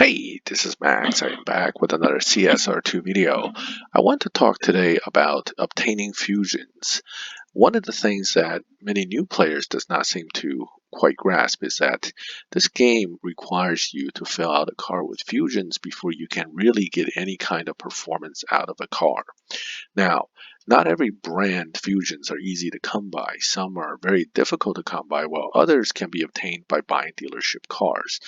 Hey, this is Max. I'm back with another CSR2 video. I want to talk today about obtaining fusions. One of the things that many new players does not seem to quite grasp is that this game requires you to fill out a car with fusions before you can really get any kind of performance out of a car. Now, not every brand fusions are easy to come by. Some are very difficult to come by, while others can be obtained by buying dealership cars.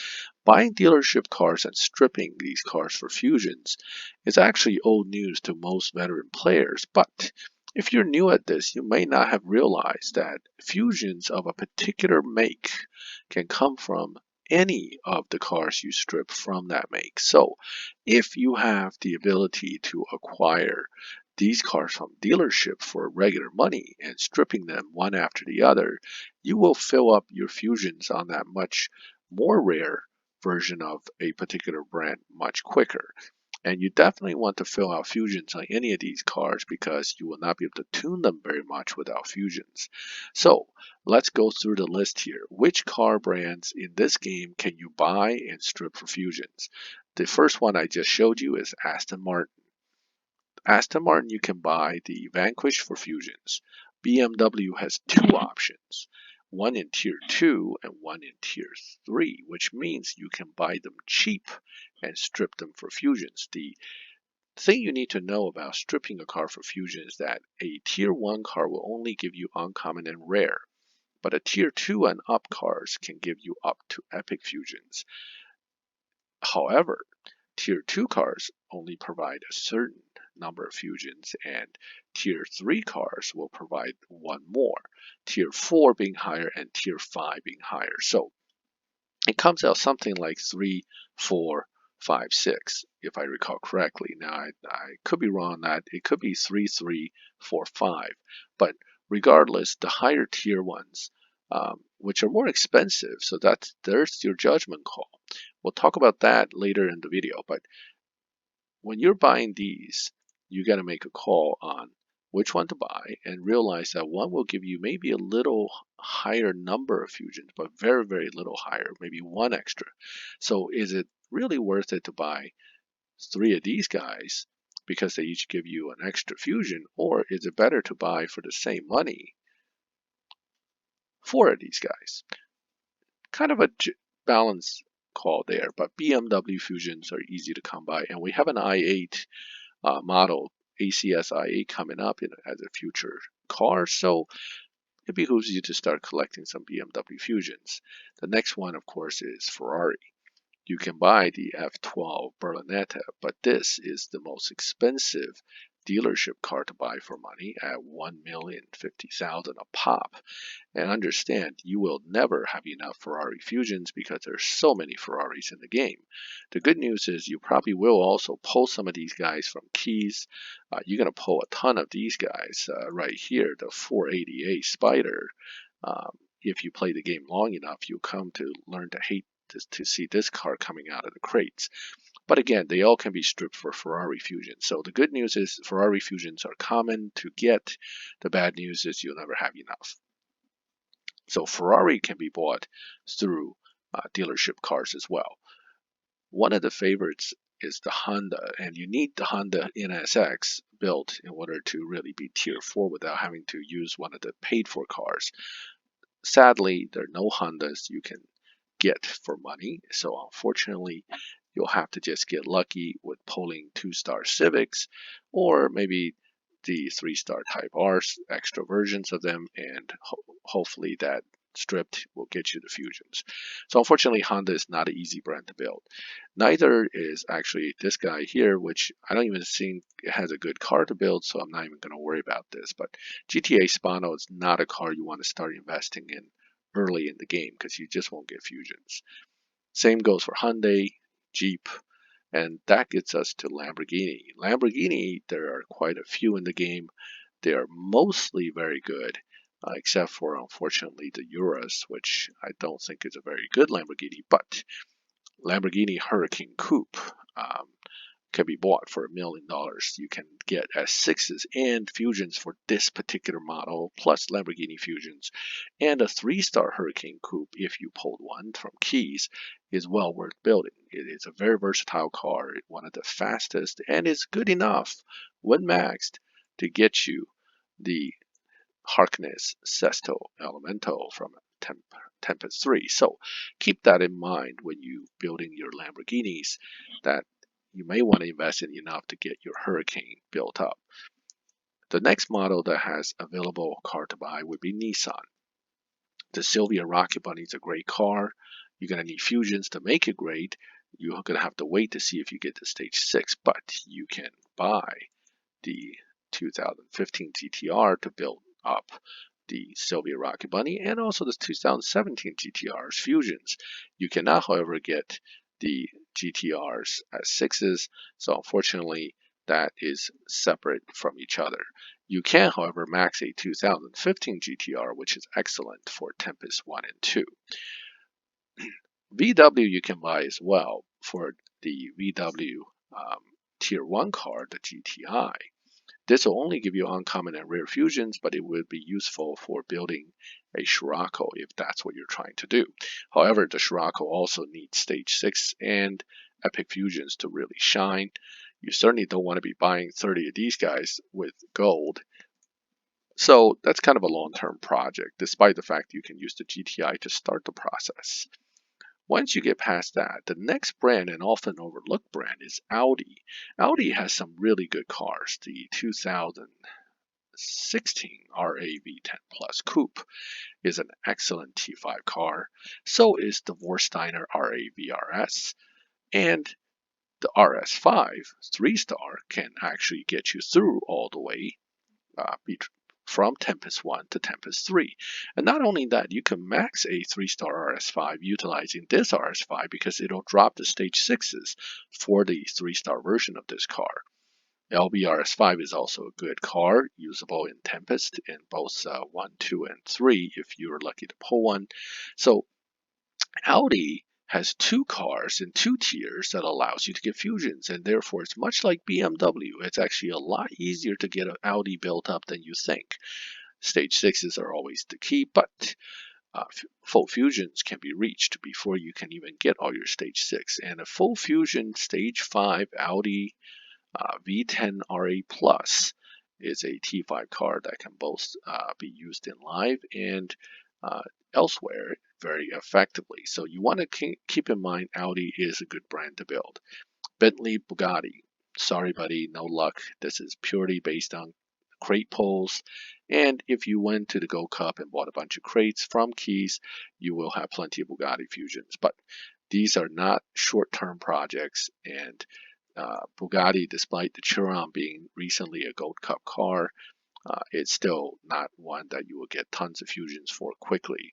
Buying dealership cars and stripping these cars for fusions is actually old news to most veteran players, but if you're new at this, you may not have realized that fusions of a particular make can come from any of the cars you strip from that make. So, if you have the ability to acquire these cars from dealership for regular money and stripping them one after the other, you will fill up your fusions on that much more rare version of a particular brand much quicker. And you definitely want to fill out fusions on any of these cars because you will not be able to tune them very much without fusions. So let's go through the list here. Which car brands in this game can you buy and strip for fusions? The first one I just showed you is Aston Martin. Aston Martin, you can buy the Vanquish for fusions. BMW has two options, one in Tier 2 and one in Tier 3, which means you can buy them cheap and strip them for fusions. The thing you need to know about stripping a car for fusion is that a Tier 1 car will only give you uncommon and rare, but a Tier 2 and up cars can give you up to epic fusions. However, Tier 2 cars only provide a certain number of fusions, and Tier 3 cars will provide one more, Tier 4 being higher and Tier 5 being higher. So it comes out something like 3, 4, 5, 6, if I recall correctly. Now, I could be wrong on that. It could be 3, 3, 4, 5. But regardless, the higher tier ones, which are more expensive, so there's your judgment call. We'll talk about that later in the video. But when you're buying these, you got to make a call on which one to buy and realize that one will give you maybe a little higher number of fusions, but very, very little higher, maybe one extra. So is it really worth it to buy 3 of these guys because they each give you an extra fusion, or is it better to buy for the same money 4 of these guys? Kind of a balance call there, but BMW fusions are easy to come by, and we have an i8 model ACS i8 coming up as a future car, so it behooves you to start collecting some BMW fusions. The next one, of course, is Ferrari. You can buy the F12 Berlinetta, but this is the most expensive dealership car to buy for money at $1,050,000 a pop. And understand, you will never have enough Ferrari fusions because there's so many Ferraris in the game. The good news is you probably will also pull some of these guys from keys. You're going to pull a ton of these guys right here, the 488 Spider. If you play the game long enough, you'll come to learn to hate to see this car coming out of the crates. But again, they all can be stripped for Ferrari fusions. So the good news is Ferrari fusions are common to get. The bad news is you'll never have enough. So Ferrari can be bought through dealership cars as well. One of the favorites is the Honda, and you need the Honda NSX built in order to really be Tier 4 without having to use one of the paid-for cars. Sadly, there are no Hondas you can get for money, so unfortunately you'll have to just get lucky with pulling 2-star Civics or maybe the 3-star Type R extra versions of them, and hopefully that stripped will get you the fusions. So unfortunately, Honda is not an easy brand to build. Neither is actually this guy here, which I don't even think it has a good car to build, so I'm not even going to worry about this. But GTA Spano is not a car you want to start investing in early in the game because you just won't get fusions. Same goes for Hyundai, Jeep, and that gets us to Lamborghini. Lamborghini, there are quite a few in the game. They are mostly very good, except for, unfortunately, the Urus, which I don't think is a very good Lamborghini, but Lamborghini Hurricane Coupe can be bought for $1 million. You can get S6s and fusions for this particular model, plus Lamborghini fusions, and a 3-star Hurricane Coupe if you pulled one from keys. is well worth building. It is a very versatile car, one of the fastest, and is good enough when maxed to get you the Harkness Sesto Elemental from Tempest 3. So keep that in mind when you building your Lamborghinis, that you may want to invest in enough to get your Hurricane built up. The next model that has available car to buy would be Nissan. The Silvia Rocket Bunny is a great car. You're going to need fusions to make it great. You're going to have to wait to see if you get to stage 6, but you can buy the 2015 GTR to build up the Silvia Rocket Bunny and also the 2017 GTR's fusions. You cannot, however, get the GTRs as 6s, so unfortunately that is separate from each other. You can, however, max a 2015 GTR, which is excellent for Tempest 1 and 2. VW you can buy as well for the VW Tier 1 car, the GTI. This will only give you uncommon and rare fusions, but it would be useful for building a Scirocco if that's what you're trying to do. However, the Scirocco also needs stage 6 and epic fusions to really shine. You certainly don't want to be buying 30 of these guys with gold. So that's kind of a long-term project, despite the fact you can use the GTI to start the process. Once you get past that, the next brand, and often overlooked brand, is Audi. Audi has some really good cars. The 2016 RAV10 Plus Coupe is an excellent T5 car. So is the Vorsteiner RAVRS. And the RS5 3-star can actually get you through all the way from Tempest 1 to Tempest 3. And not only that, you can max a 3-star RS5 utilizing this RS5 because it'll drop the stage 6s for the 3-star version of this car. LBRS5 is also a good car, usable in Tempest in both 1, 2, and 3 if you're lucky to pull one. So Audi has 2 cars in 2 tiers that allows you to get fusions, and therefore it's much like BMW. It's actually a lot easier to get an Audi built up than you think. Stage 6s are always the key, but full fusions can be reached before you can even get all your stage 6. And a full fusion stage 5 Audi V10 RA Plus is a T5 car that can both be used in live and elsewhere very effectively. So you want to keep in mind Audi is a good brand to build. Bentley Bugatti, sorry buddy, no luck. This is purely based on crate pulls, and if you went to the Gold Cup and bought a bunch of crates from Keys, you will have plenty of Bugatti fusions. But these are not short-term projects, and Bugatti, despite the Chiron being recently a Gold Cup car, it's still not one that you will get tons of fusions for quickly.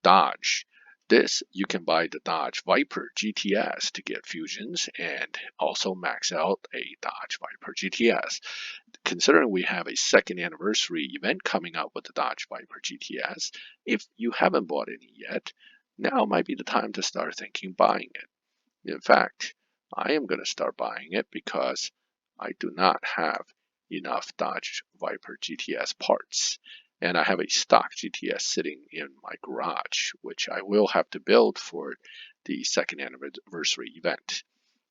Dodge. This, you can buy the Dodge Viper GTS to get fusions and also max out a Dodge Viper GTS. Considering we have a second anniversary event coming up with the Dodge Viper GTS, if you haven't bought any yet, now might be the time to start thinking buying it. In fact, I am going to start buying it because I do not have enough Dodge Viper GTS parts. And I have a stock GTS sitting in my garage, which I will have to build for the second anniversary event.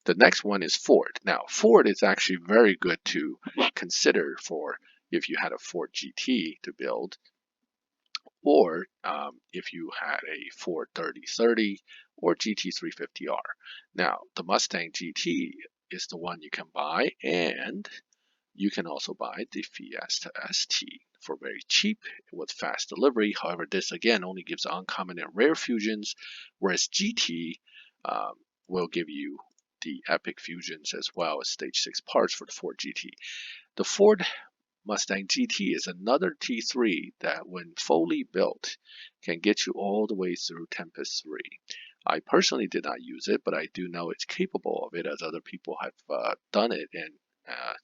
The next one is Ford. Now, Ford is actually very good to consider for if you had a Ford GT to build, or if you had a Ford 3030 or GT350R. Now, the Mustang GT is the one you can buy, and you can also buy the Fiesta ST for very cheap with fast delivery. However, this again only gives uncommon and rare fusions, whereas GT will give you the epic fusions as well as stage 6 parts for the Ford GT. The Ford Mustang GT is another T3 that, when fully built, can get you all the way through Tempest 3. I personally did not use it, but I do know it's capable of it, as other people have done it and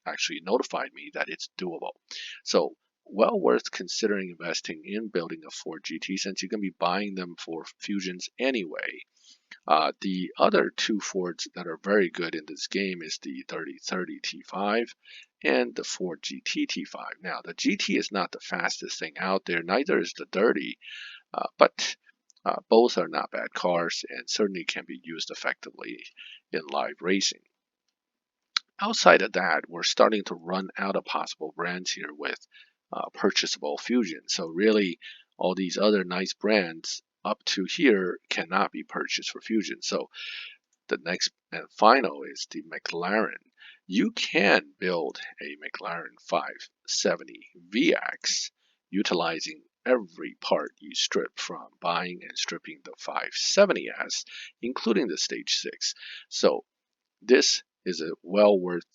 actually notified me that it's doable. So, well worth considering investing in building a Ford GT, since you're going to be buying them for fusions anyway. The other 2 Fords that are very good in this game is the 3030 T5 and the Ford GT T5. Now, the GT is not the fastest thing out there, neither is the 30, but Both are not bad cars and certainly can be used effectively in live racing. Outside of that, we're starting to run out of possible brands here with purchasable Fusion. So really, all these other nice brands up to here cannot be purchased for Fusion. So the next and final is the Mclaren. You can build a Mclaren 570 VX utilizing every part you strip from buying and stripping the 570S, including the Stage 6. So this is a well worth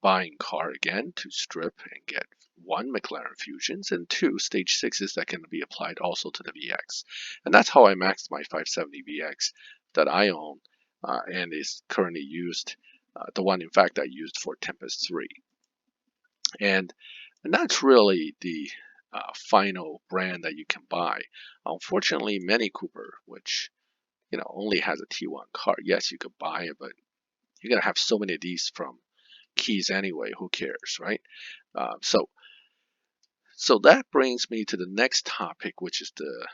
buying car again to strip and get one McLaren Fusions and two Stage 6s that can be applied also to the VX. And that's how I maxed my 570 VX that I own and is currently used, the one in fact I used for Tempest 3. And that's really the final brand that you can buy. Unfortunately, Mini Cooper, which only has a T1 car, yes, you could buy it, but you're gonna have so many of these from keys anyway. Who cares, right? So that brings me to the next topic, which is the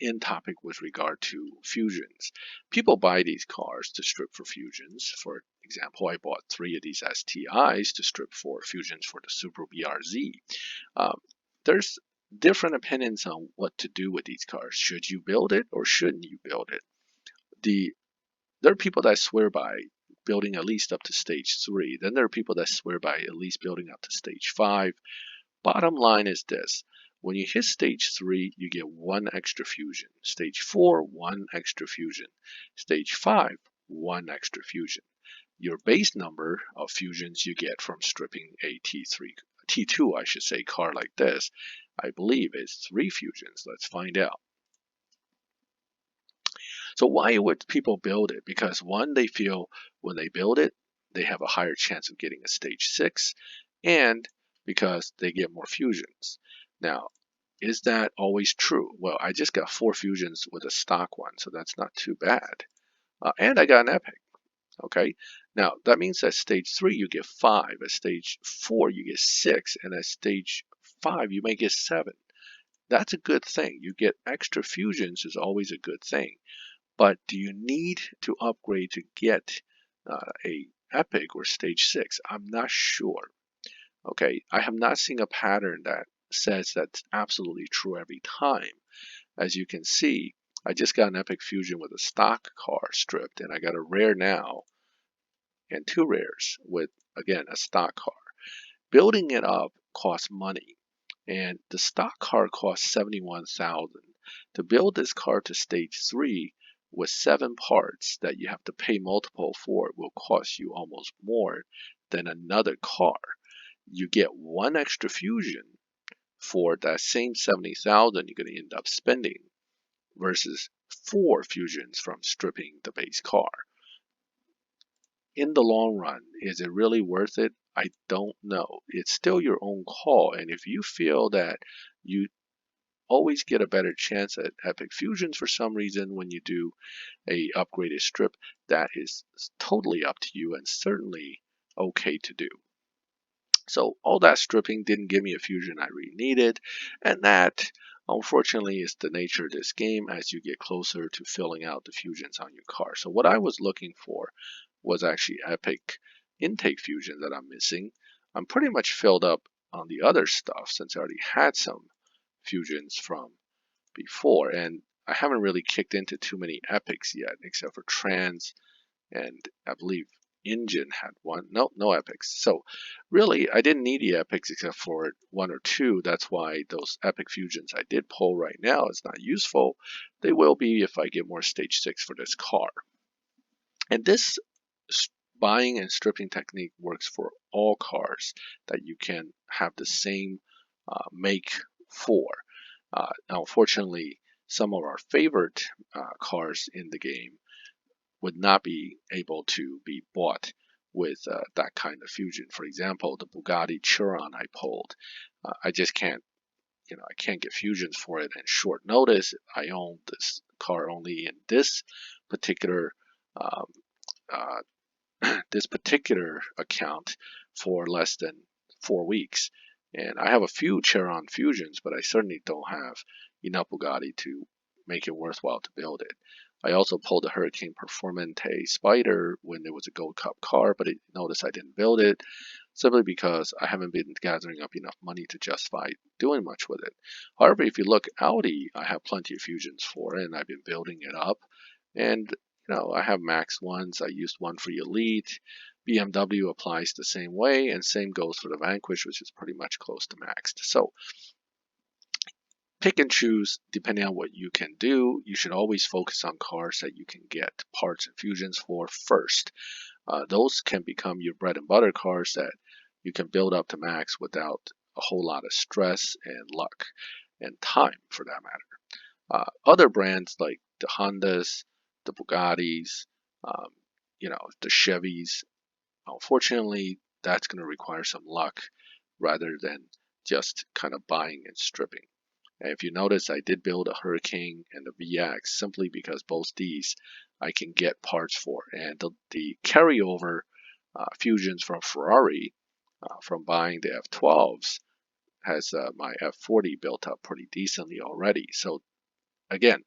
end topic with regard to fusions. People buy these cars to strip for fusions. For example, I bought 3 of these STIs to strip for fusions for the Subaru BRZ. There's different opinions on what to do with these cars. Should you build it or shouldn't you build it? There are people that swear by building at least up to Stage 3. Then there are people that swear by at least building up to Stage 5. Bottom line is this. When you hit Stage 3, you get 1 extra fusion. Stage 4, 1 extra fusion. Stage 5, 1 extra fusion. Your base number of fusions you get from stripping a T2, I should say, car like this, I believe is 3 fusions. Let's find out. So why would people build it? Because one, they feel when they build it, they have a higher chance of getting a Stage 6, and because they get more fusions. Now, is that always true? Well, I just got 4 fusions with a stock one, so that's not too bad. And I got an Epic. Okay, now that means at Stage 3 you get 5, at Stage 4 you get 6, and at Stage 5 you may get 7. That's a good thing. You get extra fusions is always a good thing. But do you need to upgrade to get a Epic or Stage 6? I'm not sure. Okay, I have not seen a pattern that says that's absolutely true every time. As you can see, I just got an Epic Fusion with a stock car stripped, and I got a rare now and 2 rares with, again, a stock car. Building it up costs money, and the stock car costs $71,000. To build this car to Stage 3 with 7 parts that you have to pay multiple for will cost you almost more than another car. You get 1 extra fusion for that same $70,000 you're going to end up spending versus 4 fusions from stripping the base car. In the long run, is it really worth it? I don't know. It's still your own call, and if you feel that you always get a better chance at Epic Fusions for some reason when you do a upgraded strip, that is totally up to you and certainly okay to do. So all that stripping didn't give me a fusion I really needed, and that unfortunately is the nature of this game as you get closer to filling out the fusions on your car. So what I was looking for was actually Epic intake fusion that I'm missing. I'm pretty much filled up on the other stuff since I already had some fusions from before, and I haven't really kicked into too many epics yet except for Trans, and I believe Engine had one. No epics. So really I didn't need the epics except for 1 or 2. That's why those epic fusions I did pull right now is not useful. They will be if I get more Stage 6 for this car. And this buying and stripping technique works for all cars that you can have the same make for. Now, unfortunately, some of our favorite cars in the game would not be able to be bought with that kind of fusion. For example, the Bugatti Chiron I pulled, I just can't, I can't get fusions for it in short notice. I own this car only in this particular this particular account for less than 4 weeks. And I have a few Chiron fusions, but I certainly don't have enough Bugatti to make it worthwhile to build it. I also pulled a Hurricane Performante Spider when there was a Gold Cup car, but notice I didn't build it simply because I haven't been gathering up enough money to justify doing much with it. However, if you look Audi, I have plenty of Fusions for it, and I've been building it up. And I have max ones. I used one for Elite. BMW applies the same way, and same goes for the Vanquish, which is pretty much close to maxed. So pick and choose depending on what you can do. You should always focus on cars that you can get parts and fusions for first. Those can become your bread and butter cars that you can build up to max without a whole lot of stress and luck and time, for that matter. Other brands like the Hondas, the Bugattis, um, the Chevys, unfortunately, that's going to require some luck rather than just kind of buying and stripping. And if you notice, I did build a Hurricane and a VX simply because both these I can get parts for. And the carryover fusions from Ferrari from buying the F12s has my F40 built up pretty decently already. So again,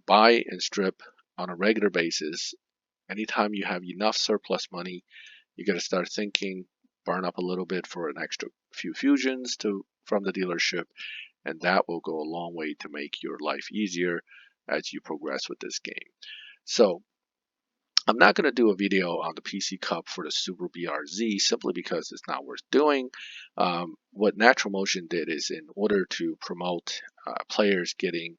buy and strip on a regular basis. Anytime you have enough surplus money, you got to start thinking, burn up a little bit for an extra few fusions from the dealership, and that will go a long way to make your life easier as you progress with this game. So I'm not going to do a video on the PC Cup for the Subaru BRZ simply because it's not worth doing. What Natural Motion did is, in order to promote players getting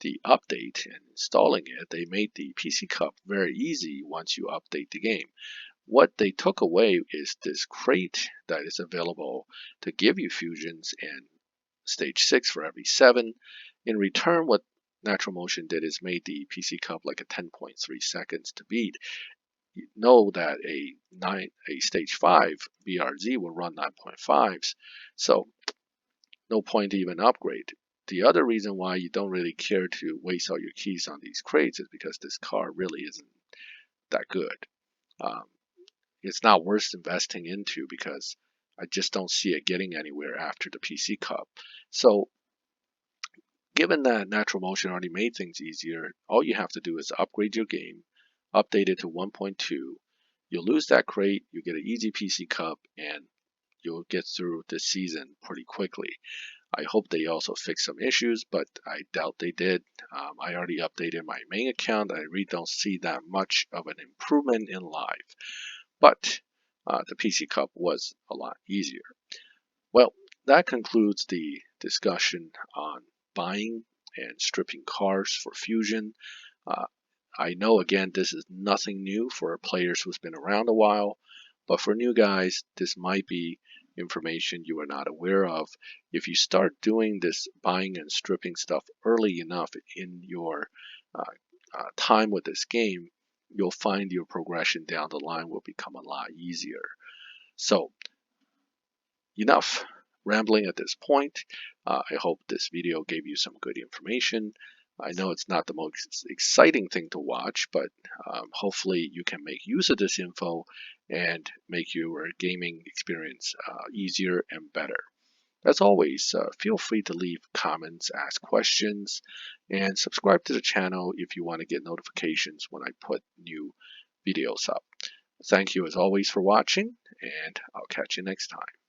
the update and installing it, they made the PC Cup very easy once you update the game. What they took away is this crate that is available to give you fusions and stage 6 for every 7. In return, what Natural Motion did is made the PC Cup like a 10.3 seconds to beat. You know that a stage 5 BRZ will run 9.5s, so no point to even upgrade. The other reason why you don't really care to waste all your keys on these crates is because this car really isn't that good. It's not worth investing into because I just don't see it getting anywhere after the PC Cup. So given that Natural Motion already made things easier, all you have to do is upgrade your game, update it to 1.2. You'll lose that crate, you get an easy PC Cup, and you'll get through this season pretty quickly. I hope they also fix some issues, but I doubt they did. I already updated my main account. I really don't see that much of an improvement in live. But the PC Cup was a lot easier. Well, that concludes the discussion on buying and stripping cars for Fusion. I know, again, this is nothing new for players who's been around a while, but for new guys, this might be information you are not aware of. If you start doing this buying and stripping stuff early enough in your time with this game, you'll find your progression down the line will become a lot easier. So, enough rambling at this point. I hope this video gave you some good information. I know it's not the most exciting thing to watch, but hopefully you can make use of this info and make your gaming experience easier and better. As always, feel free to leave comments, ask questions, and subscribe to the channel if you want to get notifications when I put new videos up. Thank you as always for watching, and I'll catch you next time.